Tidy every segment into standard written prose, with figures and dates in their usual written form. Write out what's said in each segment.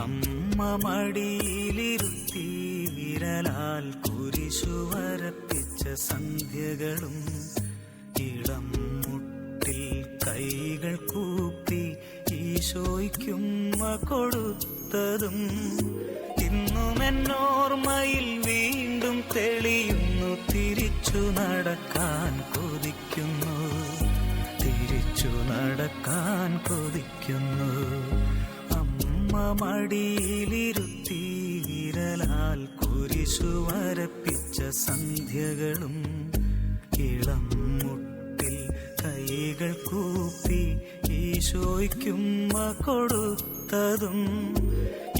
അമ്മ മടിയിലിരുത്തി വിരലാൽ കുരിശു വരപ്പിച്ച സന്ധ്യകളും ഇളം മുട്ടിൽ കൈകൾ കൂപ്പി ഈശോയ്ക്കുമ്മ കൊടുത്തതും ഇന്നും എന്നോർമ്മയിൽ വീണ്ടും തെളിയുന്നു. തിരിച്ചു നടക്കാൻ കൊതിക്കുന്നു, തിരിച്ചു നടക്കാൻ കൊതിക്കുന്നു. അമ്മ മടിയിലിരുത്തി വിരലാൽ കുരിശു വരപ്പിച്ച സന്ധ്യകളും ഇളം മുട്ടിൽ കൈകൾ കൂപ്പി ഈശോയ്ക്കുമ്മ കൊടുത്തതും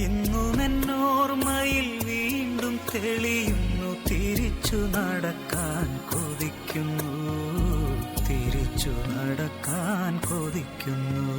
ഇന്നും എന്നോർമ്മയിൽ വീണ്ടും തെളിയുന്നു. തിരിച്ചു നടക്കാൻ കൊതിക്കുന്നു, തിരിച്ചു നടക്കാൻ കൊതിക്കുന്നു.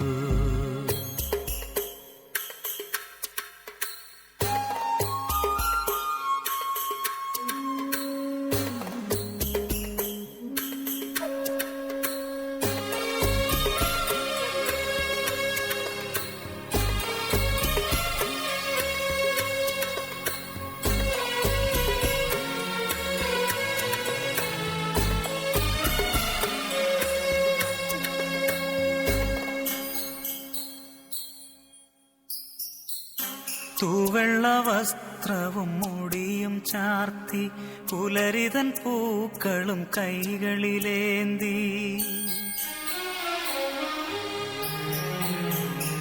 തൂവെള്ള വസ്ത്രവും മുടിയും ചാർത്തി പുലരിതൻ പൂക്കളും കൈകളിലേന്തി.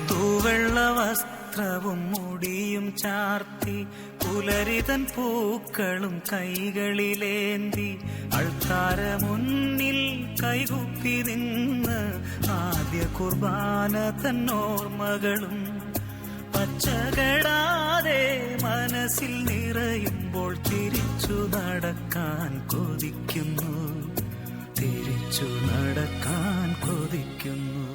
തൂവെള്ള വസ്ത്രവും മുടിയും ചാർത്തി പുലരിതൻ പൂക്കളും കൈകളിലേന്തി അൾത്താര മുന്നിൽ കൈകുപ്പി നിന്ന് ആദ്യ കുർബാന തന്നോർമ്മകളും പച്ചകടാതെ മനസ്സിൽ നിറയുമ്പോൾ തിരിച്ചു നടക്കാൻ കൊതിക്കുന്നു, തിരിച്ചു നടക്കാൻ കൊതിക്കുന്നു.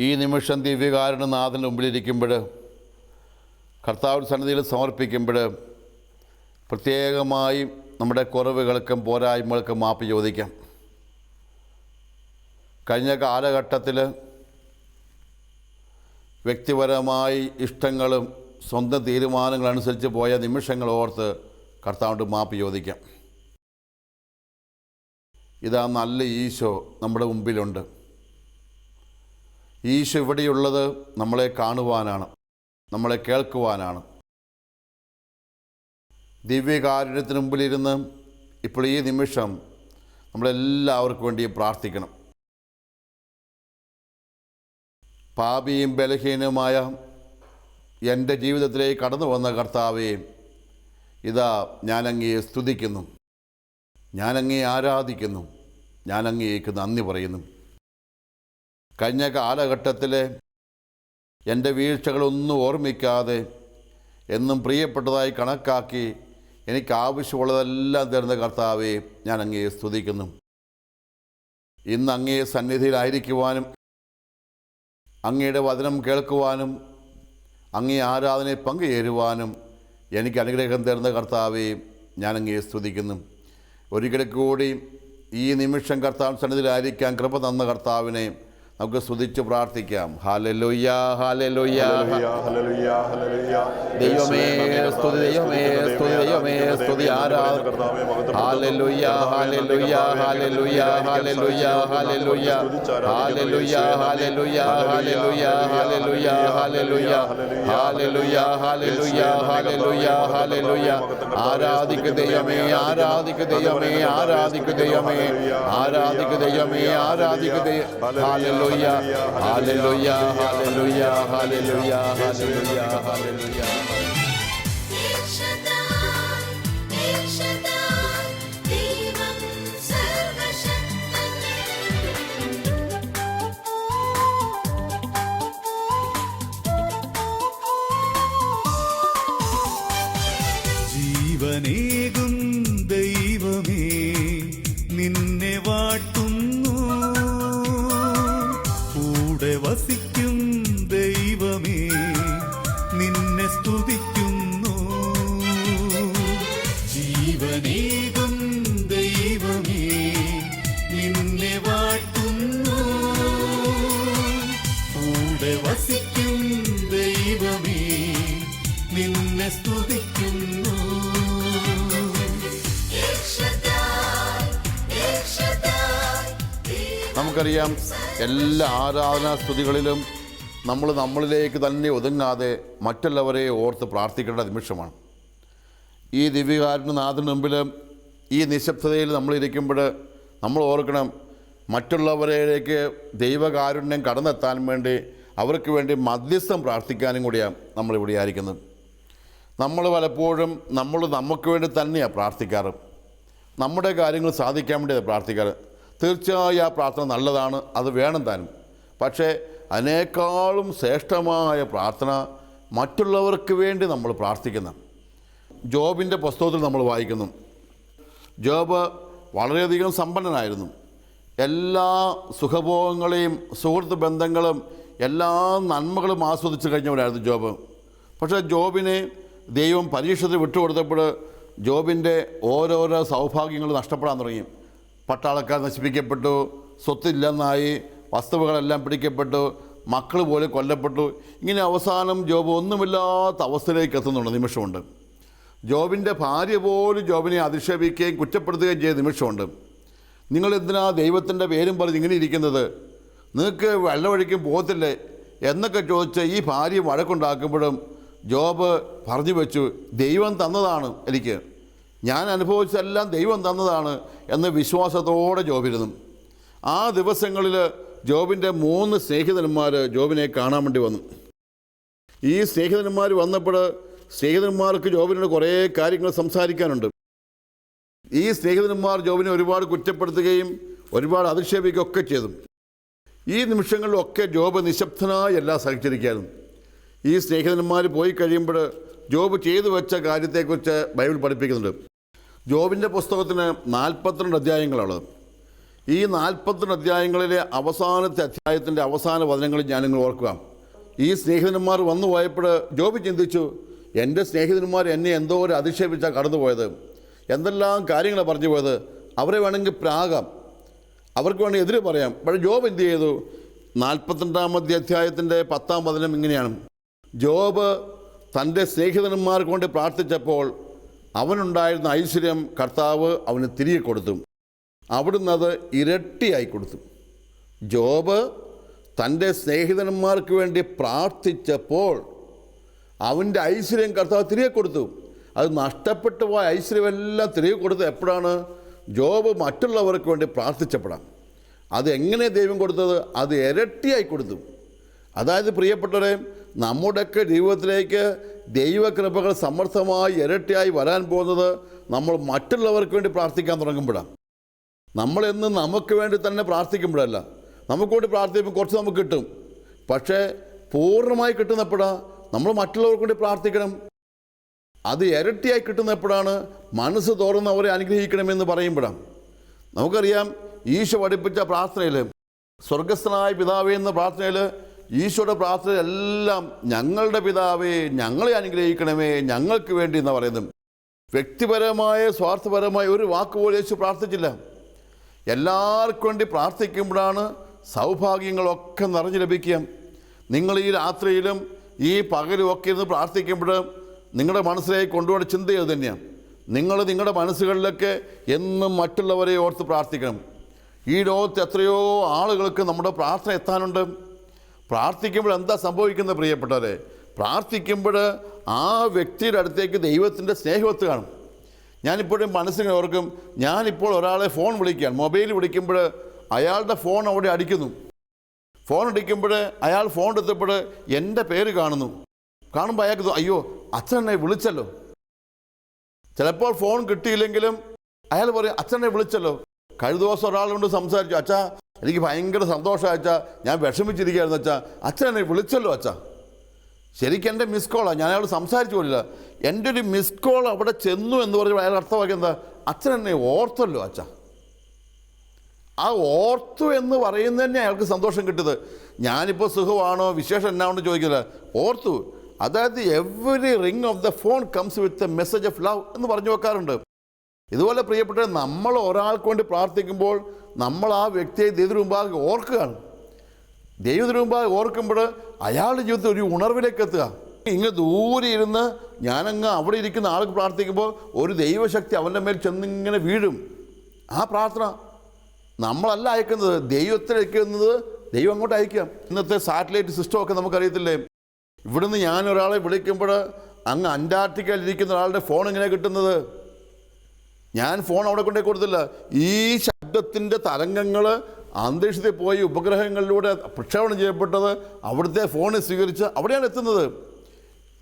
ഈ നിമിഷം ദിവ്യകാരുണ്യനാഥൻ്റെ മുമ്പിലിരിക്കുമ്പോൾ, കർത്താവിൻ്റെ സന്നിധിയിൽ സമർപ്പിക്കുമ്പോൾ പ്രത്യേകമായി നമ്മുടെ കുറവുകൾക്കും പോരായ്മകൾക്കും മാപ്പ് ചോദിക്കാം. കഴിഞ്ഞ കാലഘട്ടത്തിൽ വ്യക്തിപരമായി ഇഷ്ടങ്ങളും സ്വന്തം തീരുമാനങ്ങളനുസരിച്ച് പോയ നിമിഷങ്ങൾ ഓർത്ത് കർത്താവിൻ്റെ മാപ്പ് ചോദിക്കാം. ഇതാ നല്ല ഈശോ നമ്മുടെ മുമ്പിലുണ്ട്. ഈശോ ഇവിടെയുള്ളത് നമ്മളെ കാണുവാനാണ്, നമ്മളെ കേൾക്കുവാനാണ്. ദിവ്യകാരുണ്യത്തിന് മുമ്പിലിരുന്ന് ഇപ്പോൾ ഈ നിമിഷം നമ്മളെല്ലാവർക്കും വേണ്ടി പ്രാർത്ഥിക്കണം. പാപിയും ബലഹീനമായ എൻ്റെ ജീവിതത്തിലേക്ക് കടന്നു വന്ന കർത്താവേ, ഇതാ ഞാനങ്ങയെ സ്തുതിക്കുന്നു, ഞാനങ്ങയെ ആരാധിക്കുന്നു, ഞാനങ്ങേക്ക് നന്ദി പറയുന്നു. കഴിഞ്ഞ കാലഘട്ടത്തിലെ എൻ്റെ വീഴ്ചകളൊന്നും ഓർമ്മിക്കാതെ എന്നും പ്രിയപ്പെട്ടതായി കണക്കാക്കി എനിക്ക് ആവശ്യമുള്ളതെല്ലാം തരുന്ന കർത്താവേ, ഞാൻ അങ്ങയെ സ്തുതിക്കുന്നു. ഇന്ന് അങ്ങയെ സന്നിധിയിലായിരിക്കുവാനും അങ്ങയുടെ വചനം കേൾക്കുവാനും അങ്ങേ ആരാധനയെ പങ്കുചേരുവാനും എനിക്ക് അനുഗ്രഹം തരുന്ന കർത്താവേ, ഞാൻ അങ്ങയെ സ്തുതിക്കുന്നു. ഒരിക്കൽ കൂടി ഈ നിമിഷം കർത്താവിൻ്റെ സന്നിധിയിലായിരിക്കാൻ കൃപ തന്ന കർത്താവിനെ നമുക്ക് സ്തുതിച്ച് പ്രാർത്ഥിക്കാം. ഹല്ലേലൂയ, ഹല്ലേലൂയ, ഹല്ലേലൂയ, ഹല്ലേലൂയ. ദൈവമേ സ്തുതി, ദൈവമേ സ്തുതി, ദൈവമേ സ്തുതി, ആരാധന. ഹല്ലേലൂയ, ഹല്ലേലൂയ, ഹല്ലേലൂയ, ഹല്ലേലൂയ, ഹല്ലേലൂയ, ഹല്ലേലൂയ, ഹല്ലേലൂയ, ഹല്ലേലൂയ, ഹല്ലേലൂയ, ഹല്ലേലൂയ, ഹല്ലേലൂയ, ഹല്ലേലൂയ, ഹല്ലേലൂയ, ഹല്ലേലൂയ. ആരാധിക്കു ദൈവമേ, ആരാധിക്കു ദൈവമേ, ആരാധിക്കു ദൈവമേ, ആരാധിക്കു ദൈവമേ, ആരാധിക്കു ദൈവമേ. ഹല്ലേലൂയ, ഹല്ലേലൂയ, ഹല്ലേലൂയ, ഹല്ലേലൂയ, ഹല്ലേലൂയ, ഹല്ലേലൂയ. ജീവനേകും ദൈവമേ, നിന്നെ വാഴ്ത്തുന്നു. കൂടെ വസിക്കും ദൈവമേ, നിന്നെ സ്തുതിക്കുന്നു. ജീവൻ നിന്നെ സ്തുതിക്കുന്നു. നമുക്കറിയാം, എല്ലാ ആരാധനാ സ്തുതികളിലും നമ്മൾ നമ്മളിലേക്ക് തന്നെ ഒതുങ്ങാതെ മറ്റുള്ളവരെ ഓർത്ത് പ്രാർത്ഥിക്കേണ്ട നിമിഷമാണ്. ഈ ദിവ്യകാരുണ്യനാഥന് മുമ്പിൽ ഈ നിശബ്ദതയിൽ നമ്മളിരിക്കുമ്പോൾ നമ്മൾ ഓർക്കണം, മറ്റുള്ളവരിലേക്ക് ദൈവകാരുണ്യം കടന്നെത്താൻ വേണ്ടി അവർക്ക് വേണ്ടി മധ്യസ്ഥം പ്രാർത്ഥിക്കാനും കൂടിയാണ് നമ്മളിവിടെ ആയിരിക്കുന്നത്. നമ്മൾ പലപ്പോഴും നമുക്ക് വേണ്ടി തന്നെയാണ് പ്രാർത്ഥിക്കാറ്, നമ്മുടെ കാര്യങ്ങൾ സാധിക്കാൻ വേണ്ടിയാണ് പ്രാർത്ഥിക്കാറ്. തീർച്ചയായും ആ പ്രാർത്ഥന നല്ലതാണ്, അത് വേണം താനും. പക്ഷേ അതിനേക്കാളും ശ്രേഷ്ഠമായ പ്രാർത്ഥന മറ്റുള്ളവർക്ക് വേണ്ടി നമ്മൾ പ്രാർത്ഥിക്കുന്ന. ജോബിൻ്റെ പുസ്തകത്തിൽ നമ്മൾ വായിക്കുന്നു, ജോബ് വളരെയധികം സമ്പന്നനായിരുന്നു. എല്ലാ സുഖഭോഗങ്ങളെയും സുഹൃത്ത് ബന്ധങ്ങളും എല്ലാ നന്മകളും ആസ്വദിച്ച് കഴിഞ്ഞവരായിരുന്നു ജോബ്. പക്ഷേ ജോബിനെ ദൈവം പരീക്ഷത്തിൽ വിട്ടുകൊടുത്തപ്പോൾ ജോബിൻ്റെ ഓരോരോ സൗഭാഗ്യങ്ങൾ നഷ്ടപ്പെടാൻ തുടങ്ങി. പട്ടാളക്കാർ നശിപ്പിക്കപ്പെട്ടു, സ്വത്തില്ലെന്നായി, വസ്തുവകളെല്ലാം പിടിക്കപ്പെട്ടു, മക്കൾ പോലും കൊല്ലപ്പെട്ടു. ഇങ്ങനെ അവസാനം ജോബ് ഒന്നുമില്ലാത്ത അവസ്ഥയിലേക്ക് എത്തുന്നുണ്ട് നിമിഷമുണ്ട്. ജോബിൻ്റെ ഭാര്യ പോലും ജോബിനെ അധിക്ഷേപിക്കുകയും കുറ്റപ്പെടുത്തുകയും ചെയ്ത നിമിഷമുണ്ട്. നിങ്ങളെന്തിനാ ദൈവത്തിൻ്റെ പേരും പറഞ്ഞ് ഇങ്ങനെ ഇരിക്കുന്നത്, നിങ്ങൾക്ക് വെള്ളമൊഴിക്കും പോകത്തില്ലേ എന്നൊക്കെ ചോദിച്ച് ഈ ഭാര്യ വഴക്കുണ്ടാക്കുമ്പോഴും ജോബ് പറഞ്ഞു വെച്ചു, ദൈവം തന്നതാണ്, എനിക്ക് ഞാൻ അനുഭവിച്ചെല്ലാം ദൈവം തന്നതാണ് എന്ന് വിശ്വാസത്തോടെ ജോബിരുന്നു. ആ ദിവസങ്ങളിൽ ജോബിൻ്റെ 3 സ്നേഹിതന്മാർ ജോബിനെ കാണാൻ വേണ്ടി വന്നു. ഈ സ്നേഹിതന്മാർ വന്നപ്പോൾ സ്നേഹിതന്മാർക്ക് ജോബിനോട് കുറേ കാര്യങ്ങൾ സംസാരിക്കാനുണ്ട്. ഈ സ്നേഹിതന്മാർ ജോബിനെ ഒരുപാട് കുറ്റപ്പെടുത്തുകയും ഒരുപാട് അധിക്ഷേപിക്കുകയൊക്കെ ചെയ്തു. ഈ നിമിഷങ്ങളിലൊക്കെ ജോബ് നിശബ്ദനായി എല്ലാം സഹിച്ചിരിക്കുകയായിരുന്നു. ഈ സ്നേഹിതന്മാർ പോയി കഴിയുമ്പോൾ ജോബ് ചെയ്തു വെച്ച കാര്യത്തെക്കുറിച്ച് ബൈബിൾ പഠിപ്പിക്കുന്നുണ്ട്. ജോബിൻ്റെ പുസ്തകത്തിന് 42 അധ്യായങ്ങളുള്ളത്. ഈ 42 അധ്യായങ്ങളിലെ അവസാനത്തെ അധ്യായത്തിൻ്റെ അവസാന വചനങ്ങളിൽ ഞാൻ നിങ്ങൾ ഓർക്കുക. ഈ സ്നേഹിതന്മാർ വന്നു പോയപ്പോൾ ജോബ് ചിന്തിച്ചു, എൻ്റെ സ്നേഹിതന്മാർ എന്നെ എന്തോ ഒരു അധിക്ഷേപിച്ചാണ് കടന്നുപോയത്, എന്തെല്ലാം കാര്യങ്ങളാണ് പറഞ്ഞു പോയത്, അവരെ വേണമെങ്കിൽ പ്രാകാം, അവർക്ക് വേണമെങ്കിൽ എതിര് പറയാം. പക്ഷേ ജോബ് എന്ത് ചെയ്തു? 42 അധ്യായത്തിൻ്റെ 10-ാം വചനം ഇങ്ങനെയാണ്, ജോബ് തൻ്റെ സ്നേഹിതന്മാർക്ക് കൊണ്ട് പ്രാർത്ഥിച്ചപ്പോൾ അവനുണ്ടായിരുന്ന ഐശ്വര്യം കർത്താവ് അവന് തിരികെ കൊടുത്തു, അവിടുന്ന് അത് ഇരട്ടിയായി കൊടുത്തു. ജോബ് തൻ്റെ സ്നേഹിതന്മാർക്ക് വേണ്ടി പ്രാർത്ഥിച്ചപ്പോൾ അവൻ്റെ ഐശ്വര്യം കർത്താവ് തിരികെ കൊടുത്തു. അത് നഷ്ടപ്പെട്ടു പോയ ഐശ്വര്യമെല്ലാം തിരികെ കൊടുത്തത് എപ്പോഴാണ്? ജോബ് മറ്റുള്ളവർക്ക് വേണ്ടി പ്രാർത്ഥിച്ചപ്പോഴാണ്. അത് എങ്ങനെ ദൈവം കൊടുത്തത്? അത് ഇരട്ടിയായി കൊടുത്തു. അതായത് പ്രിയപ്പെട്ടവരെ, നമ്മുടെയൊക്കെ ജീവിതത്തിലേക്ക് ദൈവകൃപകൾ സമർത്ഥമായി ഇരട്ടിയായി വരാൻ പോകുന്നത് നമ്മൾ മറ്റുള്ളവർക്ക് വേണ്ടി പ്രാർത്ഥിക്കാൻ തുടങ്ങുമ്പോഴാണ്. നമ്മളെന്ന് നമുക്ക് വേണ്ടി തന്നെ പ്രാർത്ഥിക്കുമ്പോഴല്ല. നമുക്ക് വേണ്ടി പ്രാർത്ഥിക്കുമ്പോൾ കുറച്ച് നമുക്ക് കിട്ടും, പക്ഷേ പൂർണ്ണമായി കിട്ടുന്നപ്പോഴാണ് നമ്മൾ മറ്റുള്ളവർക്ക് വേണ്ടി പ്രാർത്ഥിക്കണം. അത് ഇരട്ടിയായി കിട്ടുന്നപ്പോഴാണ് മനസ്സ് തുറന്ന് അവരെ അനുഗ്രഹിക്കണമെന്ന് പറയുമ്പോഴാണ്. നമുക്കറിയാം, ഈശോ പഠിപ്പിച്ച പ്രാർത്ഥനയിൽ, സ്വർഗസ്ഥനായ പിതാവേ എന്ന പ്രാർത്ഥനയിൽ, ഈശോയുടെ പ്രാർത്ഥനയെല്ലാം ഞങ്ങളുടെ പിതാവേ ഞങ്ങളെ അനുഗ്രഹിക്കണമേ, ഞങ്ങൾക്ക് വേണ്ടി എന്ന് പറയുന്നത്. വ്യക്തിപരമായ സ്വാർത്ഥപരമായ ഒരു വാക്കുപോലും യേശു പ്രാർത്ഥിച്ചില്ല. എല്ലാവർക്കും വേണ്ടി പ്രാർത്ഥിക്കുമ്പോഴാണ് സൗഭാഗ്യങ്ങളൊക്കെ നിറഞ്ഞു ലഭിക്കുക. നിങ്ങൾ ഈ രാത്രിയിലും ഈ പകലും ഒക്കെ ഇരുന്ന് പ്രാർത്ഥിക്കുമ്പോൾ നിങ്ങളുടെ മനസ്സിലേക്ക് കൊണ്ടുപോയ ചിന്ത അത് തന്നെയാണ്. നിങ്ങളുടെ മനസ്സുകളിലൊക്കെ എന്നും മറ്റുള്ളവരെ ഓർത്ത് പ്രാർത്ഥിക്കണം. ഈ ലോകത്ത് എത്രയോ ആളുകൾക്ക് നമ്മുടെ പ്രാർത്ഥന എത്താനുണ്ട്. പ്രാർത്ഥിക്കുമ്പോൾ എന്താ സംഭവിക്കുന്നത് പ്രിയപ്പെട്ടവരെ? പ്രാർത്ഥിക്കുമ്പോൾ ആ വ്യക്തിയുടെ അടുത്തേക്ക് ദൈവത്തിൻ്റെ സ്നേഹവത്ത് കാണും. ഞാനിപ്പോഴും മനസ്സിനെ ഓർക്കും, ഞാനിപ്പോൾ ഒരാളെ ഫോൺ വിളിക്കുകയാണ്, മൊബൈൽ വിളിക്കുമ്പോൾ അയാളുടെ ഫോൺ അവിടെ അടിക്കുന്നു. ഫോൺ അടിക്കുമ്പോൾ അയാൾ ഫോൺ എടുത്തപ്പോൾ എൻ്റെ പേര് കാണുമ്പോൾ അയാൾക്ക് അയ്യോ അച്ഛനെ വിളിച്ചല്ലോ. ചിലപ്പോൾ ഫോൺ കിട്ടിയില്ലെങ്കിലും അയാൾ പറയും അച്ഛനെ വിളിച്ചല്ലോ. കഴിഞ്ഞ ദിവസം ഒരാളുകൊണ്ട് സംസാരിച്ചു, അച്ഛാ എനിക്ക് ഭയങ്കര സന്തോഷമായി അച്ഛാ, ഞാൻ വിഷമിച്ചിരിക്കുകയായിരുന്നു അച്ഛാ, അച്ഛനെ വിളിച്ചല്ലോ അച്ഛാ. ശരിക്കും എൻ്റെ മിസ് കോളാണ്, ഞാൻ അയാൾ സംസാരിച്ചു പോലില്ല, എൻ്റെ ഒരു മിസ് കോൾ അവിടെ ചെന്നു എന്ന് പറയുമ്പോൾ അയാൾ അർത്ഥമാക്കി എന്താ? അച്ഛൻ എന്നെ ഓർത്തല്ലോ അച്ഛാ. ആ ഓർത്തു എന്ന് പറയുന്നത് തന്നെ അയാൾക്ക് സന്തോഷം കിട്ടിയത്. ഞാനിപ്പോൾ സുഖമാണോ വിശേഷം എന്നാണെന്ന് ചോദിക്കില്ല, ഓർത്തു. അതായത് every ring of the phone comes with a message of love എന്ന് പറഞ്ഞു വെക്കാറുണ്ട്. ഇതുപോലെ പ്രിയപ്പെട്ട, നമ്മൾ ഒരാൾക്ക് വേണ്ടി പ്രാർത്ഥിക്കുമ്പോൾ നമ്മൾ ആ വ്യക്തിയെ ദൈവത്തിന് മുമ്പാകെ ഓർക്കുകയാണ്. ദൈവത്തിന് മുമ്പാകെ ഓർക്കുമ്പോൾ അയാളുടെ ജീവിതത്തിൽ ഒരു ഉണർവിലേക്ക് എത്തുക. ഇങ്ങ് ദൂരെ ഇരുന്ന് ഞാനങ്ങ് അവിടെ ഇരിക്കുന്ന ആൾക്ക് പ്രാർത്ഥിക്കുമ്പോൾ ഒരു ദൈവശക്തി അവൻ്റെ മേൽ ചെന്നിങ്ങനെ വീഴും. ആ പ്രാർത്ഥന നമ്മളല്ല അയക്കുന്നത്, ദൈവത്തിൽ അയക്കുന്നത്. ദൈവം അങ്ങോട്ട് അയക്കാം. ഇന്നത്തെ സാറ്റലൈറ്റ് സിസ്റ്റമൊക്കെ നമുക്കറിയത്തില്ലേ? ഇവിടുന്ന് ഞാൻ ഒരാളെ വിളിക്കുമ്പോൾ അങ്ങ് അന്റാർട്ടിക്കയിൽ ഇരിക്കുന്ന ഒരാളുടെ ഫോൺ എങ്ങനെയാണ് കിട്ടുന്നത്? ഞാൻ ഫോൺ അവിടെ കൊണ്ടേ കൊടുത്തില്ല. ഈ ശബ്ദത്തിൻ്റെ തരംഗങ്ങൾ അന്തരീക്ഷത്തിൽ പോയി ഉപഗ്രഹങ്ങളിലൂടെ പ്രക്ഷേപണം ചെയ്യപ്പെട്ടത് അവിടുത്തെ ഫോണിൽ സ്വീകരിച്ച് അവിടെയാണ് എത്തുന്നത്.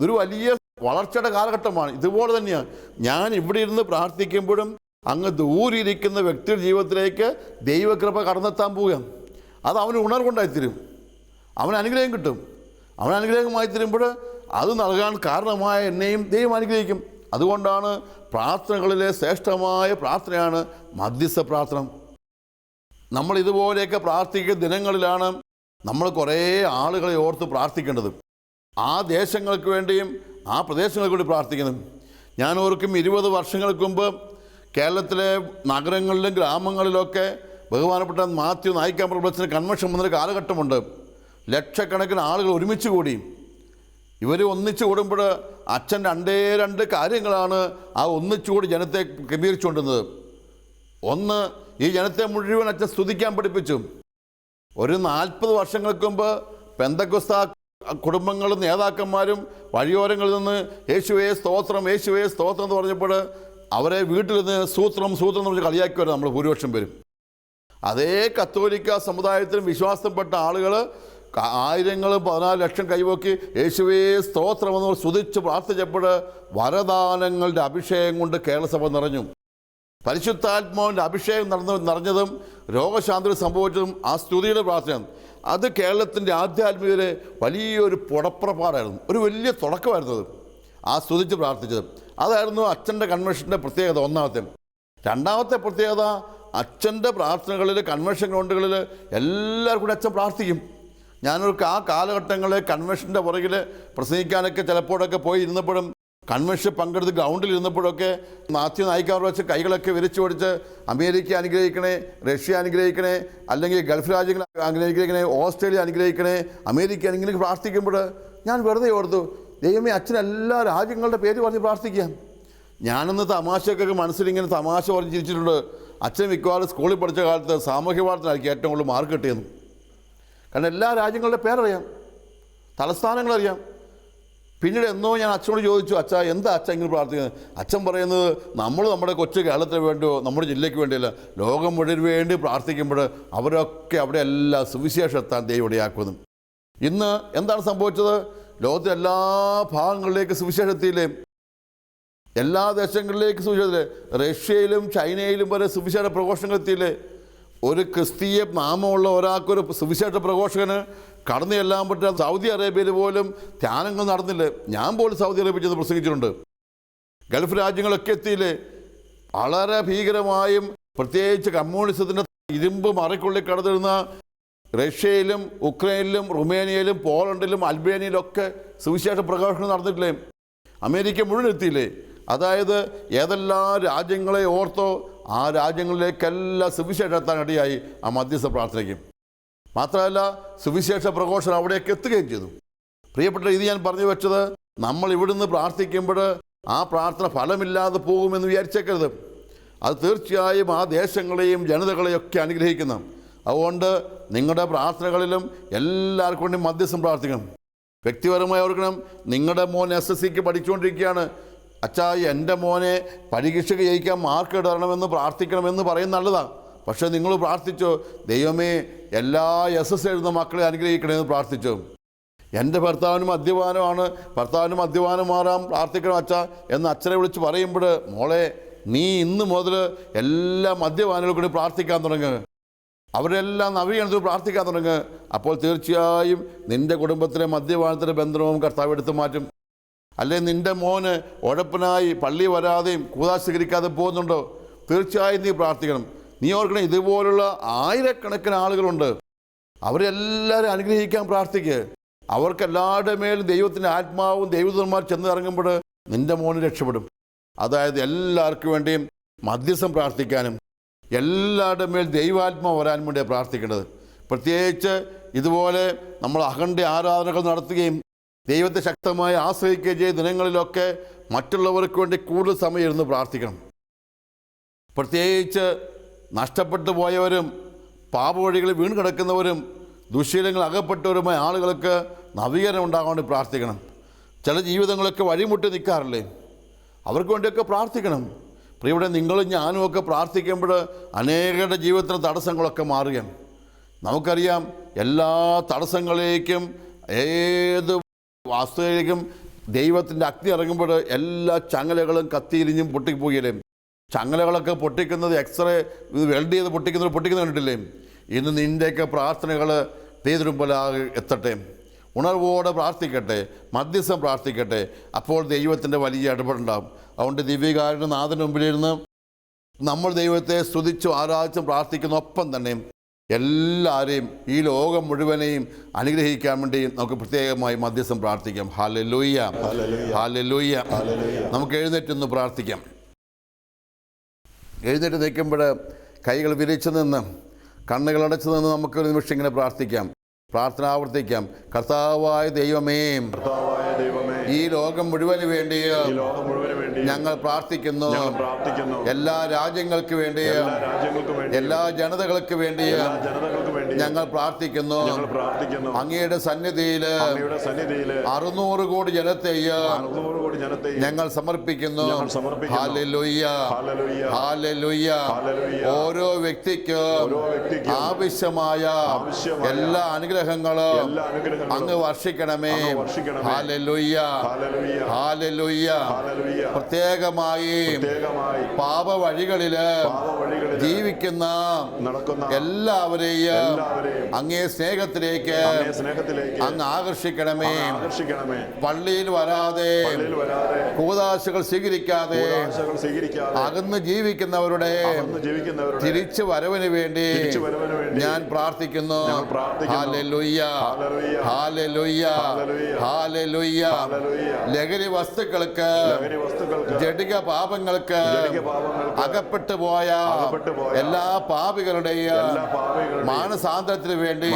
ഒരു വലിയ വളർച്ചയുടെ കാലഘട്ടമാണ്. ഇതുപോലെ തന്നെയാണ് ഞാൻ ഇവിടെ ഇരുന്ന് പ്രാർത്ഥിക്കുമ്പോഴും അങ്ങ് ദൂരിയിരിക്കുന്ന വ്യക്തിയുടെ ജീവിതത്തിലേക്ക് ദൈവകൃപ കടന്നെത്താൻ പോവുക. അത് അവന് ഉണർവുണ്ടായിത്തീരും, അവന് അനുഗ്രഹം കിട്ടും. അവൻ അനുഗ്രഹമായി തീരുമ്പോൾ അത് നൽകാൻ കാരണമായ എന്നെയും ദൈവം അനുഗ്രഹിക്കും. അതുകൊണ്ടാണ് പ്രാർത്ഥനകളിലെ ശ്രേഷ്ഠമായ പ്രാർത്ഥനയാണ് മധ്യസ്ഥ പ്രാർത്ഥന. നമ്മൾ ഇതുപോലെയൊക്കെ പ്രാർത്ഥിക്കുന്ന ദിനങ്ങളിലാണ് നമ്മൾ കുറേ ആളുകളെ ഓർത്ത് പ്രാർത്ഥിക്കേണ്ടത്. ആ ദേശങ്ങൾക്ക് വേണ്ടിയും ആ പ്രദേശങ്ങൾക്ക് വേണ്ടി പ്രാർത്ഥിക്കുന്നത്. ഞാൻ ഓർക്കും 20 വർഷങ്ങൾക്ക് മുമ്പ് കേരളത്തിലെ നഗരങ്ങളിലും ഗ്രാമങ്ങളിലൊക്കെ ബഹുമാനപ്പെട്ട മാത്യു നായിക്കാമ്പർ ബ്ലസ്സിന് കൺവെൻഷൻ വന്നൊരു കാലഘട്ടമുണ്ട്. ലക്ഷക്കണക്കിന് ആളുകൾ ഒരുമിച്ച് കൂടി. ഇവർ ഒന്നിച്ചു കൂടുമ്പോൾ അച്ഛൻ രണ്ട് കാര്യങ്ങളാണ് ആ ഒന്നിച്ചുകൂടി ജനത്തെ ക്രമീകരിച്ചുകൊണ്ടിരുന്നത്. ഒന്ന്, ഈ ജനത്തെ മുഴുവൻ അച്ഛൻ സ്തുതിക്കാൻ പഠിപ്പിച്ചു. ഒരു 40 വർഷങ്ങൾക്ക് മുമ്പ് പെന്തക്കോസ്ത കുടുംബങ്ങളും നേതാക്കന്മാരും വഴിയോരങ്ങളിൽ നിന്ന് യേശുവേ സ്തോത്രം, യേശുവേ സ്തോത്രം എന്ന് പറഞ്ഞപ്പോൾ അവരെ വീട്ടിൽ നിന്ന് സൂത്രം എന്ന് പറഞ്ഞ് കളിയാക്കി വരും നമ്മൾ ഭൂരിപക്ഷം പേരും. അതേ കത്തോലിക്ക സമുദായത്തിലും വിശ്വാസപ്പെട്ട ആളുകൾ ആയിരങ്ങൾ 14 ലക്ഷം കൈവക്കി യേശുവേ സ്തോത്രമെന്ന് സ്തുതിച്ച് പ്രാർത്ഥിച്ചപ്പോൾ വരദാനങ്ങളുടെ അഭിഷേകം കൊണ്ട് കേരളസഭ നിറഞ്ഞു. പരിശുദ്ധാത്മാവിൻ്റെ അഭിഷേകം നിറഞ്ഞതും രോഗശാന്തി സംഭവിച്ചതും ആ സ്തുതിയുടെ പ്രാർത്ഥന. അത് കേരളത്തിൻ്റെ ആധ്യാത്മികതയിലെ വലിയൊരു പുടപ്രപാടായിരുന്നു, ഒരു വലിയ തുടക്കമായിരുന്നത് ആ സ്തുതിച്ച് പ്രാർത്ഥിച്ചത്. അതായിരുന്നു അച്ഛൻ്റെ കൺവെൻഷൻ്റെ പ്രത്യേകത. ഒന്നാമത്തെ. രണ്ടാമത്തെ പ്രത്യേകത, അച്ഛൻ്റെ പ്രാർത്ഥനകളിൽ കൺവെൻഷൻ ഗ്രൗണ്ടുകളിൽ എല്ലാവരും കൂടി അച്ഛൻ പ്രാർത്ഥിക്കും. ഞാനൊരു ആ കാലഘട്ടങ്ങളിൽ കൺവെൻഷൻ്റെ പുറകിൽ പ്രസംഗിക്കാനൊക്കെ ചിലപ്പോഴൊക്കെ പോയി ഇരുന്നപ്പോഴും കൺവെൻഷൻ പങ്കെടുത്ത് ഗ്രൗണ്ടിൽ ഇരുന്നപ്പോഴൊക്കെ മാത്യു നായിക്കാർ വെച്ച് കൈകളൊക്കെ വിരിച്ചു പിടിച്ച് അമേരിക്ക അനുഗ്രഹിക്കണേ, റഷ്യ അനുഗ്രഹിക്കണേ, അല്ലെങ്കിൽ ഗൾഫ് രാജ്യങ്ങൾ അനുഗ്രഹിക്കണേ, ഓസ്ട്രേലിയ അനുഗ്രഹിക്കണേ, അമേരിക്ക ഇങ്ങനെ പ്രാർത്ഥിക്കുമ്പോൾ ഞാൻ വെറുതെ ഓർത്തു, ദൈവമേ അച്ഛൻ എല്ലാ രാജ്യങ്ങളുടെ പേര് പറഞ്ഞ് പ്രാർത്ഥിക്കാം. ഞാനൊന്ന് തമാശക്കൊക്കെ മനസ്സിലിങ്ങനെ തമാശ പറഞ്ഞ് ചിരിച്ചിട്ടുണ്ട്. അച്ഛൻ മിക്കവാറും സ്കൂളിൽ പഠിച്ച കാലത്ത് സാമൂഹ്യ പാഠത്തിനായിരിക്കും ഏറ്റവും കൂടുതൽ മാർക്ക് കിട്ടിയെന്ന്. കാരണം എല്ലാ രാജ്യങ്ങളുടെ പേരറിയാം, തലസ്ഥാനങ്ങളറിയാം. പിന്നീട് എന്നോ ഞാൻ അച്ഛനോട് ചോദിച്ചു, അച്ഛാ എന്താ അച്ഛൻ ഇങ്ങനെ പ്രാർത്ഥിക്കുന്നത്? അച്ഛൻ പറയുന്നത് നമ്മൾ നമ്മുടെ കൊച്ചു കേരളത്തിന് വേണ്ടിയോ നമ്മുടെ ജില്ലയ്ക്ക് വേണ്ടിയല്ല, ലോകം മുഴുവൻ വേണ്ടി പ്രാർത്ഥിക്കുമ്പോൾ അവരൊക്കെ അവിടെ എല്ലാ സുവിശേഷത്താൻ ദൈവം ഇടയാക്കുന്നു. ഇന്ന് എന്താണ് സംഭവിച്ചത്? ലോകത്തിലെ എല്ലാ ഭാഗങ്ങളിലേക്ക് സുവിശേഷത്തിലെ എല്ലാ ദേശങ്ങളിലേക്ക് സുവിശേഷത്തിലെ റഷ്യയിലും ചൈനയിലും വരെ സുവിശേഷ പ്രഘോഷങ്ങൾ എത്തിയില്ലേ? ഒരു ക്രിസ്തീയ നാമമുള്ള ഒരാൾക്കൊരു സുവിശേഷ പ്രഘോഷകന് കടന്നു ചെല്ലാൻ പറ്റുന്ന സൗദി അറേബ്യയിൽ പോലും ധ്യാനങ്ങൾ നടന്നില്ലേ? ഞാൻ പോലും സൗദി അറേബ്യയിൽ ചെന്ന് പ്രസംഗിച്ചിട്ടുണ്ട്. ഗൾഫ് രാജ്യങ്ങളൊക്കെ എത്തിയില്ലേ? വളരെ ഭീകരമായും പ്രത്യേകിച്ച് കമ്മ്യൂണിസത്തിൻ്റെ ഇരുമ്പ് മറയ്ക്കുള്ളിൽ കടന്നിരുന്ന റഷ്യയിലും ഉക്രൈനിലും റുമേനിയയിലും പോളണ്ടിലും അൽബേനിയയിലൊക്കെ സുവിശേഷ പ്രഘോഷണം നടന്നിട്ടില്ലേ? അമേരിക്ക മുഴുവൻ എത്തിയില്ലേ? അതായത് ഏതെല്ലാം രാജ്യങ്ങളെ ഓർത്തോ ആ രാജ്യങ്ങളിലേക്കെല്ലാം സുവിശേഷത്താൻ ഇടയായി ആ മധ്യസ്ഥ പ്രാർത്ഥനയ്ക്ക്. മാത്രമല്ല സുവിശേഷ പ്രഘോഷണം അവിടേക്ക് എത്തുകയും ചെയ്തു. പ്രിയപ്പെട്ട, ഇത് ഞാൻ പറഞ്ഞു വെച്ചത് നമ്മൾ ഇവിടുന്ന് പ്രാർത്ഥിക്കുമ്പോൾ ആ പ്രാർത്ഥന ഫലമില്ലാതെ പോകുമെന്ന് വിചാരിച്ചേക്കരുത്. അത് തീർച്ചയായും ആ ദേശങ്ങളെയും ജനതകളെയൊക്കെ അനുഗ്രഹിക്കുന്ന. അതുകൊണ്ട് നിങ്ങളുടെ പ്രാർത്ഥനകളിലും എല്ലാവർക്കും വേണ്ടി മധ്യസ്ഥം പ്രാർത്ഥിക്കണം. വ്യക്തിപരമായി ഓർക്കണം, നിങ്ങളുടെ മോൻ SSCക്ക് പഠിച്ചുകൊണ്ടിരിക്കുകയാണ്. അച്ഛാ എൻ്റെ മോനെ പരീക്ഷയ്ക്ക് ജയിക്കാൻ മാർക്ക് ഇടണമെന്ന് പ്രാർത്ഥിക്കണമെന്ന് പറയുന്നത് നല്ലതാണ്. പക്ഷേ നിങ്ങൾ പ്രാർത്ഥിച്ചോ, ദൈവമേ എല്ലാ SS എഴുതുന്ന മക്കളെ അനുഗ്രഹിക്കണമെന്ന് പ്രാർത്ഥിച്ചോ. എൻ്റെ ഭർത്താവിന് മദ്യപാനമാണ്, ഭർത്താവിന് മദ്യപാനം മാറാൻ പ്രാർത്ഥിക്കണം അച്ഛാ എന്ന് അച്ഛനെ വിളിച്ച് പറയുമ്പോൾ, മോളെ നീ ഇന്ന് മുതൽ എല്ലാ മദ്യപാനികൾക്കും കൂടി പ്രാർത്ഥിക്കാൻ തുടങ്ങുക, അവരെല്ലാം നവീകരണത്തിൽ പ്രാർത്ഥിക്കാൻ തുടങ്ങുക. അപ്പോൾ തീർച്ചയായും നിൻ്റെ കുടുംബത്തിലെ മദ്യപാനത്തിൻ്റെ ബന്ധനവും കർത്താവ് എടുത്തു മാറ്റും. അല്ലെങ്കിൽ നിൻ്റെ മോന് ഉഴപ്പനായി പള്ളി വരാതെയും കൂതാശ സ്വീകരിക്കാതെ പോകുന്നുണ്ടോ? തീർച്ചയായും നീ പ്രാർത്ഥിക്കണം. നീ ഓർക്കണം, ഇതുപോലുള്ള ആയിരക്കണക്കിന് ആളുകളുണ്ട്. അവരെല്ലാവരും അനുഗ്രഹിക്കാൻ പ്രാർത്ഥിക്കുക. അവർക്കെല്ലാവരുടെ മേലും ദൈവത്തിൻ്റെ ആത്മാവും ദൈവദൂതന്മാർ ചെന്ന് ഇറങ്ങുമ്പോൾ നിൻ്റെ മോന് രക്ഷപ്പെടും. അതായത് എല്ലാവർക്കും വേണ്ടിയും മധ്യസ്ഥം പ്രാർത്ഥിക്കാനും എല്ലാവരുടെ മേൽ ദൈവാത്മാവ് വരാൻ വേണ്ടിയാണ് പ്രാർത്ഥിക്കേണ്ടത്. പ്രത്യേകിച്ച് ഇതുപോലെ നമ്മൾ അഖണ്ഡ ആരാധനകൾ നടത്തുകയും ദൈവത്തെ ശക്തമായി ആശ്രയിക്കുകയും ചെയ്ത ദിനങ്ങളിലൊക്കെ മറ്റുള്ളവർക്ക് വേണ്ടി കൂടുതൽ സമയം ഇരുന്ന് പ്രാർത്ഥിക്കണം. പ്രത്യേകിച്ച് നഷ്ടപ്പെട്ടു പോയവരും പാപവഴികളിൽ വീണ് കിടക്കുന്നവരും ദുശ്ശീലങ്ങൾ അകപ്പെട്ടവരുമായ ആളുകൾക്ക് നവീകരണം ഉണ്ടാകാൻ വേണ്ടി പ്രാർത്ഥിക്കണം. ചില ജീവിതങ്ങളൊക്കെ വഴിമുട്ടി നിൽക്കാറില്ലേ, അവർക്ക് വേണ്ടിയൊക്കെ പ്രാർത്ഥിക്കണം. പ്രിയവിടെ നിങ്ങളും ഞാനും ഒക്കെ പ്രാർത്ഥിക്കുമ്പോൾ അനേകരുടെ ജീവിതത്തിലെ തടസ്സങ്ങളൊക്കെ മാറുകയാണ്. നമുക്കറിയാം, എല്ലാ തടസ്സങ്ങളിലേക്കും ഏത് വാസ്തുവിലേക്കും ദൈവത്തിൻ്റെ അഗ്നി ഇറങ്ങുമ്പോൾ എല്ലാ ചങ്ങലകളും കത്തിയിരിഞ്ഞും പൊട്ടിപ്പോയില്ലേ. ചങ്ങലകളൊക്കെ പൊട്ടിക്കുന്നത് എക്സ്റേ വെൽഡ് ചെയ്ത് പൊട്ടിക്കുന്നത് കണ്ടിട്ടില്ലേ. ഇന്ന് നിൻ്റെയൊക്കെ പ്രാർത്ഥനകൾ ദൈവത്തിനുമ്പിലാകെ എത്തട്ടെ. ഉണർവോടെ പ്രാർത്ഥിക്കട്ടെ, മധ്യസ്ഥം പ്രാർത്ഥിക്കട്ടെ. അപ്പോൾ ദൈവത്തിൻ്റെ വലിയ ഇടപെടുണ്ടാകും. അതുകൊണ്ട് ദിവ്യകാരുണ്യ നാഥന് മുമ്പിലിരുന്ന് നമ്മൾ ദൈവത്തെ സ്തുതിച്ചും ആരാധിച്ചും പ്രാർത്ഥിക്കുന്ന ഒപ്പം തന്നെ എല്ലാവരെയും ഈ ലോകം മുഴുവനെയും അനുഗ്രഹിക്കാൻ വേണ്ടി നമുക്ക് പ്രത്യേകമായി മധ്യസ്ഥം പ്രാർത്ഥിക്കാം. ഹല്ലേലൂയ, ഹല്ലേലൂയ. നമുക്ക് എഴുന്നേറ്റൊന്ന് പ്രാർത്ഥിക്കാം. എഴുന്നേറ്റ് നിൽക്കുമ്പോൾ കൈകൾ വിരിച്ചു നിന്ന് കണ്ണുകളടച്ചു നിന്ന് നമുക്കൊരു നിമിഷം ഇങ്ങനെ പ്രാർത്ഥിക്കാം. പ്രാർത്ഥന ആവർത്തിക്കാം. കർത്താവായ ദൈവമേ, ഈ ലോകം മുഴുവന് വേണ്ടി ഞങ്ങൾ പ്രാർത്ഥിക്കുന്നു. എല്ലാ രാജ്യങ്ങൾക്ക് വേണ്ടി, എല്ലാ ജനതകൾക്ക് വേണ്ടി ഞങ്ങൾ പ്രാർത്ഥിക്കുന്നു. അങ്ങയുടെ സന്നിധിയിൽ 600 കോടി ജനത്തെയും ഞങ്ങൾ സമർപ്പിക്കുന്നു. Hallelujah, hallelujah. ഓരോ വ്യക്തിക്കും ആവശ്യമായ എല്ലാ അനുഗ്രഹങ്ങളും അങ്ങ് വർഷിക്കണമേ. Hallelujah, hallelujah. പ്രത്യേകമായി പാപവഴികളില് ജീവിക്കുന്ന എല്ലാവരെയും അങ്ങേ സ്നേഹത്തിലേക്ക് അങ്ങ് ആകർഷിക്കണമേ. പള്ളിയിൽ വരാതെ, കൂദാശകൾ സ്വീകരിക്കാതെ അകന്ന് ജീവിക്കുന്നവരുടെ തിരിച്ചു വരവിന് വേണ്ടി ഞാൻ പ്രാർത്ഥിക്കുന്നു. ഹല്ലേലൂയ, ഹല്ലേലൂയ, ഹല്ലേലൂയ. ലഹരി വസ്തുക്കൾക്ക്, ജഡിക പാപങ്ങൾക്ക് അകപ്പെട്ടു പോയ എല്ലാ പാപികളുടെയും മാനസാന്തരത്തിന് വേണ്ടി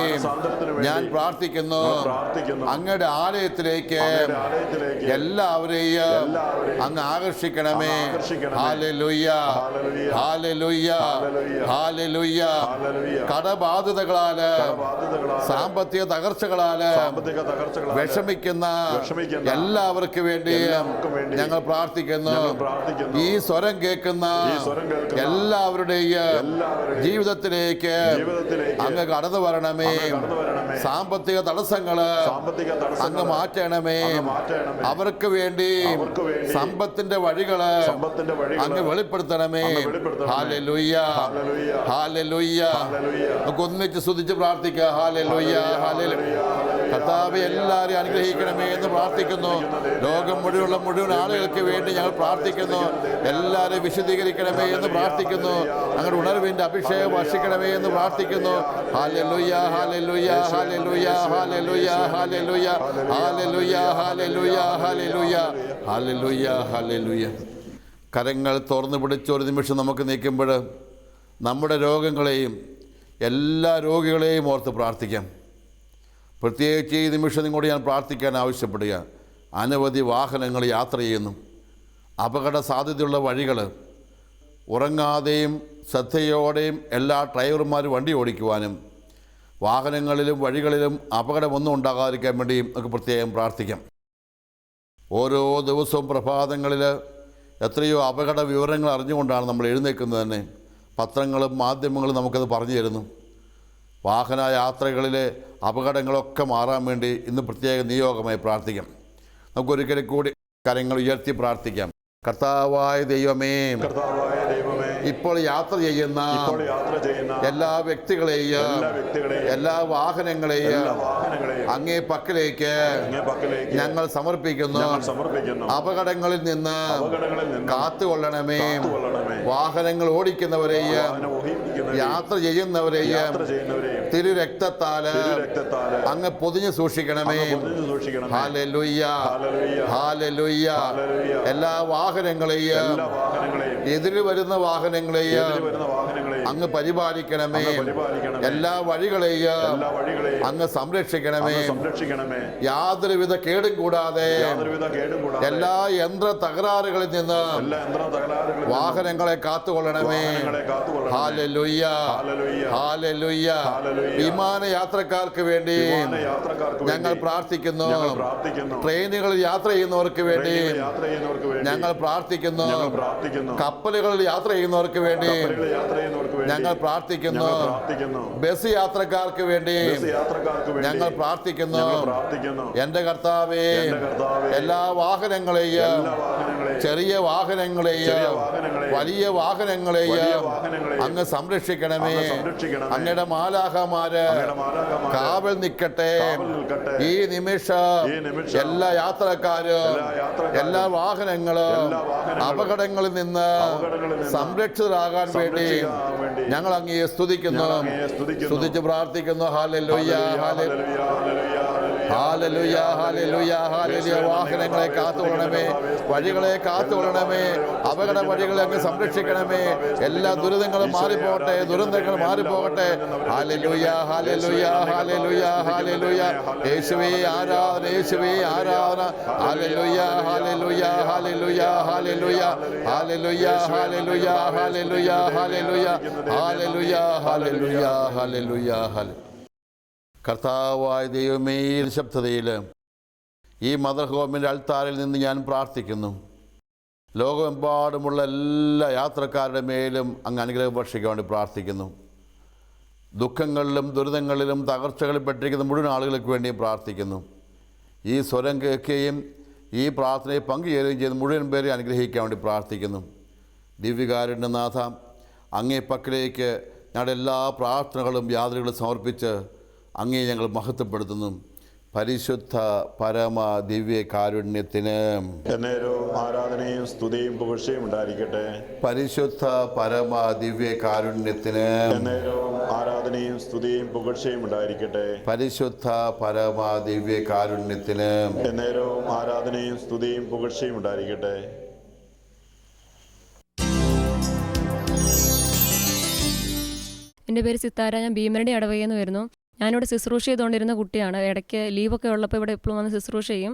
ഞാൻ പ്രാർത്ഥിക്കുന്നു. അങ്ങയുടെ ആലയത്തിലേക്ക് എല്ലാവരെയും അങ്ങ് ആകർഷിക്കണമേ. ഹല്ലേലൂയ, ഹല്ലേലൂയ, ഹല്ലേലൂയ. കടബാധിതകളാല്, സാമ്പത്തിക തകർച്ചകളാല് വിഷമിക്കുന്ന എല്ലാവർക്കും വേണ്ടി ഞങ്ങൾ പ്രാർത്ഥിക്കുന്നു. ഈ സ്വരം കേൾക്കുന്ന എല്ലാവരുടെയും ജീവിതത്തിലേക്ക് അങ്ങ് കടന്നു വരണമേ. സാമ്പത്തിക തടസ്സങ്ങള് അങ്ങ് മാറ്റണമേ. അവർക്ക് വേണ്ടി സമ്പത്തിന്റെ വഴികള് അങ്ങ് വെളിപ്പെടുത്തണമേ. Hallelujah, hallelujah. നമുക്ക് ഒന്നിച്ച് സ്തുതിച്ച് പ്രാർത്ഥിക്കുക. Hallelujah, hallelujah. കർത്താവേ, എല്ലാവരെയും അനുഗ്രഹിക്കണമേ എന്ന് പ്രാർത്ഥിക്കുന്നു. ലോകം മുഴുവൻ ആളുകൾക്ക് വേണ്ടി ഞങ്ങൾ പ്രാർത്ഥിക്കുന്നു. എല്ലാവരെയും വിശുദ്ധീകരിക്കണമേ എന്ന് പ്രാർത്ഥിക്കുന്നു. ഞങ്ങളുടെ ഉണർവിൻ്റെ അഭിഷേകം വർഷിക്കണമേ എന്ന് പ്രാർത്ഥിക്കുന്നു. ഹല്ലേലൂയ, ഹല്ലേലൂയ, ഹല്ലേലൂയ, ഹല്ലേലൂയ, ഹല്ലേലൂയ, ഹല്ലേലൂയ, ഹല്ലേലൂയ, ഹല്ലേലൂയ, ഹല്ലേലൂയ, ഹല്ലേലൂയ. കരങ്ങൾ തുറന്നു പിടിച്ച് ഒരു നിമിഷം നമുക്ക് നീക്കുമ്പോൾ നമ്മുടെ രോഗങ്ങളെയും എല്ലാ രോഗികളെയും ഓർത്ത് പ്രാർത്ഥിക്കാം. പ്രത്യേകിച്ച് ഈ നിമിഷം നിങ്ങളോട് ഞാൻ പ്രാർത്ഥിക്കാൻ ആവശ്യപ്പെടുക. അനവധി വാഹനങ്ങൾ യാത്ര ചെയ്യുന്നു. അപകട സാധ്യതയുള്ള വഴികൾ, ഉറങ്ങാതെയും ശ്രദ്ധയോടെയും എല്ലാ ഡ്രൈവർമാരും വണ്ടി ഓടിക്കുവാനും വാഹനങ്ങളിലും വഴികളിലും അപകടമൊന്നും ഉണ്ടാകാതിരിക്കാൻ വേണ്ടിയും നമുക്ക് പ്രത്യേകം പ്രാർത്ഥിക്കാം. ഓരോ ദിവസവും പ്രഭാതങ്ങളിൽ എത്രയോ അപകട വിവരങ്ങൾ അറിഞ്ഞുകൊണ്ടാണ് നമ്മൾ എഴുന്നേൽക്കുന്നത് തന്നെ. പത്രങ്ങളും മാധ്യമങ്ങളും നമുക്കത് പറഞ്ഞു തരുന്നു. വാഹന യാത്രകളിലെ അപകടങ്ങളൊക്കെ മാറാൻ വേണ്ടി ഇന്ന് പ്രത്യേക നിയോഗമായി പ്രാർത്ഥിക്കാം. നമുക്കൊരിക്കലും കൂടി കരങ്ങൾ ഉയർത്തി പ്രാർത്ഥിക്കാം. കർത്താവായ ദൈവമേ, ഇപ്പോൾ യാത്ര ചെയ്യുന്ന എല്ലാ വ്യക്തികളെയും എല്ലാ വാഹനങ്ങളെയും അങ്ങേ പക്കലേക്ക് ഞങ്ങൾ സമർപ്പിക്കുന്നു. അപകടങ്ങളിൽ നിന്ന് കാത്തുകൊള്ളണമേ. വാഹനങ്ങൾ ഓടിക്കുന്നവരെയും യാത്ര ചെയ്യുന്നവരെയും തിരുരക്തത്താല് അങ്ങ് പൊതിഞ്ഞു സൂക്ഷിക്കണമേ. Hallelujah, hallelujah. എല്ലാ വാഹനങ്ങളെയും എതിര് വരുന്ന വാഹനങ്ങളെയും അങ്ങ് പരിപാലിക്കണമേ. എല്ലാ വഴികളെയും അങ്ങ് സംരക്ഷിക്കണമേ. യാതൊരുവിധ കേടും കൂടാതെ എല്ലാ യന്ത്ര തകരാറുകളിൽ നിന്ന് വാഹനങ്ങളെ കാത്തുകൊള്ളണമേ. Hallelujah, hallelujah. വിമാനയാത്രക്കാർക്ക് വേണ്ടി ഞങ്ങൾ പ്രാർത്ഥിക്കുന്നു. ട്രെയിനുകളിൽ യാത്ര ചെയ്യുന്നവർക്ക് വേണ്ടി ഞങ്ങൾ പ്രാർത്ഥിക്കുന്നു. കപ്പലുകളിൽ യാത്ര ചെയ്യുന്നവർക്ക് വേണ്ടി ഞങ്ങൾ പ്രാർത്ഥിക്കുന്നു. ബസ് യാത്രക്കാർക്ക് വേണ്ടി ഞങ്ങൾ പ്രാർത്ഥിക്കുന്നു. എൻ്റെ കർത്താവേ, എല്ലാ വാഹനങ്ങളെയും, ചെറിയ വാഹനങ്ങളെയും വലിയ വാഹനങ്ങളെയും അങ്ങ് സംരക്ഷിക്കണമേ. അങ്ങയുടെ മാലാഖമാര് കാവൽ നിൽക്കട്ടെ. ഈ നിമിഷം എല്ലാ യാത്രക്കാരും എല്ലാ വാഹനങ്ങളും അപകടങ്ങളിൽ നിന്ന് സംരക്ഷിതരാകാൻ വേണ്ടി ഞങ്ങൾ അങ്ങയെ സ്തുതിക്കുന്നു, സ്തുതിച്ച് പ്രാർത്ഥിക്കുന്നു. ഹല്ലേലൂയ, ഹല്ലേലൂയ, ഹല്ലേലൂയ, ഹല്ലേലൂയ, ഹല്ലേലൂയ. വാഹനങ്ങളെ കാത്തുകൊള്ളണമേ, വഴികളെ കാത്തുകൊള്ളണമേ, അപകട വഴികളെ അങ്ങ് സംരക്ഷിക്കണമേ. എല്ലാ ദുരിതങ്ങളും മാറിപ്പോകട്ടെ, ദുരന്തങ്ങൾ മാറിപ്പോകട്ടെ. ഹല്ലേലൂയ, ഹല്ലേലൂയ, ഹല്ലേലൂയ, ഹല്ലേലൂയ. യേശുവേ ആരാധന, യേശുവേ ആരാധന. ഹല്ലേലൂയ, ഹല്ലേലൂയ, ഹല്ലേലൂയ, ഹല്ലേലൂയ, ഹല്ലേലൂയ, ഹല്ലേലൂയ, ഹല്ലേലൂയ, ഹല്ലേലൂയ, ഹല്ലേലൂയ, ഹല്ലേലൂയ, ഹല്ലേലൂയ, ഹല്ലേലൂയ. കർത്താവായ ദൈവമേ, നിശബ്ദതയിൽ ഈ മദർ ഹോമിൻ്റെ അൾത്താരിൽ നിന്ന് ഞാൻ പ്രാർത്ഥിക്കുന്നു. ലോകമെമ്പാടുമുള്ള എല്ലാ യാത്രക്കാരുടെ മേലും അങ്ങ് അനുഗ്രഹം വർഷിക്കാൻ വേണ്ടി പ്രാർത്ഥിക്കുന്നു. ദുഃഖങ്ങളിലും ദുരിതങ്ങളിലും തകർച്ചകളിൽ പെട്ടിരിക്കുന്ന മുഴുവൻ ആളുകൾക്ക് വേണ്ടിയും പ്രാർത്ഥിക്കുന്നു. ഈ സ്വരം കേൾക്കുകയും ഈ പ്രാർത്ഥനയെ പങ്കുചേരുകയും ചെയ്ത് മുഴുവൻ പേരെ അനുഗ്രഹിക്കാൻ വേണ്ടി പ്രാർത്ഥിക്കുന്നു. ദിവ്യകാരുണ്യനാഥ, അങ്ങേ പക്കലേക്ക് ഞങ്ങളുടെ എല്ലാ പ്രാർത്ഥനകളും യാതനകളും സമർപ്പിച്ച് അങ്ങേ ഞങ്ങൾ മഹത്വപ്പെടുത്തുന്നു. പരിശുദ്ധ പരമ ദിവ്യ കാരുണ്യത്തിന് എന്നേരവും ആരാധനയും സ്തുതിയും പുകഴ്ചയും ഉണ്ടായിരിക്കട്ടെ. പരിശുദ്ധ പരമ ദിവ്യ കാരുണ്യത്തിന് എന്നേരവും ആരാധനയും സ്തുതിയും പുകഴ്ചയും ഉണ്ടായിരിക്കട്ടെ. പരിശുദ്ധ പരമ ദിവ്യ കാരുണ്യത്തിന് എന്നേരവും ആരാധനയും സ്തുതിയും പുകഴ്ചയും ഉണ്ടായിരിക്കട്ടെ. എൻ്റെ പേര് സിത്താര. ഞാൻ ഭീമരടി ഇടവകയിൽ നിന്ന് വരുന്നു. ഞാനിവിടെ ശുശ്രൂഷ ചെയ്തുകൊണ്ടിരുന്ന കുട്ടിയാണ്. ഇടയ്ക്ക് ലീവൊക്കെ ഉള്ളപ്പോൾ ഇവിടെ എപ്പോഴും വന്ന് ശുശ്രൂഷ ചെയ്യും.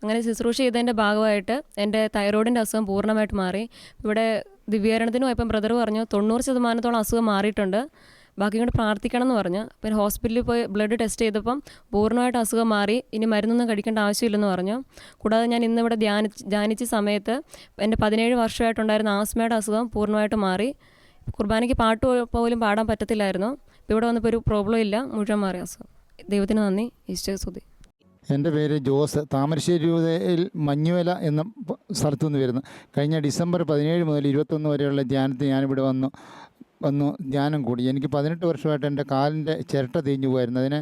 അങ്ങനെ ശുശ്രൂഷ ചെയ്തതിൻ്റെ ഭാഗമായിട്ട് എൻ്റെ തൈറോയിഡിൻ്റെ അസുഖം പൂർണ്ണമായിട്ട് മാറി. ഇവിടെ ദിവ്യാരണത്തിന് പോയപ്പം ബ്രദർ പറഞ്ഞു 90% അസുഖം മാറിയിട്ടുണ്ട്, ബാക്കി കൂടെ പ്രാർത്ഥിക്കണം എന്ന് പറഞ്ഞു. പിന്നെ ഹോസ്പിറ്റലിൽ പോയി ബ്ലഡ് ടെസ്റ്റ് ചെയ്തപ്പം പൂർണ്ണമായിട്ട് അസുഖം മാറി, ഇനി മരുന്നൊന്നും കഴിക്കേണ്ട ആവശ്യമില്ലെന്ന് പറഞ്ഞു. കൂടാതെ ഞാൻ ഇന്നിവിടെ ധ്യാനിച്ച സമയത്ത് എൻ്റെ 17 വർഷമായിട്ടുണ്ടായിരുന്ന ആസ്മയുടെ അസുഖം പൂർണ്ണമായിട്ട് മാറി. കുർബാനയ്ക്ക് പാട്ട് പോലും പാടാൻ പറ്റത്തില്ലായിരുന്നു. ഇപ്പോൾ ഇവിടെ വന്നപ്പോൾ ഒരു പ്രോബ്ലം ഇല്ല, മുഴുവൻ മാറി അസുഖം. ദൈവത്തിന് നന്ദി, ഈശോയെ സ്തുതി. എൻ്റെ പേര് ജോസ്. താമരശ്ശേരി രൂപതയിൽ മഞ്ഞുവല എന്ന സ്ഥലത്തു നിന്ന് വരുന്നു. കഴിഞ്ഞ ഡിസംബർ 17 മുതൽ 21 വരെയുള്ള ധ്യാനത്തിന് ഞാനിവിടെ വന്നു ധ്യാനം കൂടി. എനിക്ക് 18 വർഷമായിട്ട് എൻ്റെ കാലിൻ്റെ ചിരട്ട തേഞ്ഞു പോയിരുന്നു. അതിന്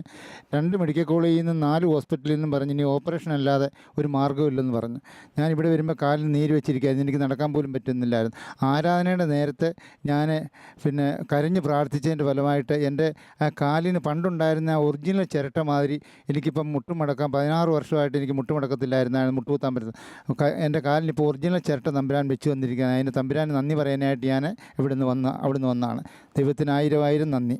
2 മെഡിക്കൽ കോളേജിൽ നിന്നും 4 ഹോസ്പിറ്റലിൽ നിന്നും പറഞ്ഞ് ഇനി ഓപ്പറേഷൻ അല്ലാതെ ഒരു മാർഗ്ഗമില്ലെന്ന് പറഞ്ഞു. ഞാനിവിടെ വരുമ്പോൾ കാലിൽ നീര് വെച്ചിരിക്കുകയായിരുന്നു, എനിക്ക് നടക്കാൻ പോലും പറ്റുന്നില്ലായിരുന്നു. ആരാധനയുടെ നേരത്തെ ഞാൻ കരഞ്ഞ് പ്രാർത്ഥിച്ചതിൻ്റെ ഫലമായിട്ട് എൻ്റെ ആ കാലിന് പണ്ടുണ്ടായിരുന്ന ആ ഒറിജിനൽ ചിരട്ട മാതിരി എനിക്കിപ്പം മുട്ടുമടക്കാൻ 16 വർഷമായിട്ട് എനിക്ക് മുട്ടുമടക്കത്തില്ലായിരുന്നാണ്, മുട്ടുകുത്താൻ പറ്റുന്നത്. എൻ്റെ കാലിന് ഇപ്പോൾ ഒറിജിനൽ ചിരട്ട തമ്പുരാൻ വെച്ച് വന്നിരിക്കുകയാണ്. അതിന് തമ്പുരാൻ നന്ദി പറയാനായിട്ട് ഞാൻ അവിടുന്ന് വന്നതാണ്. ദൈവത്തിന് 1000 നന്ദി.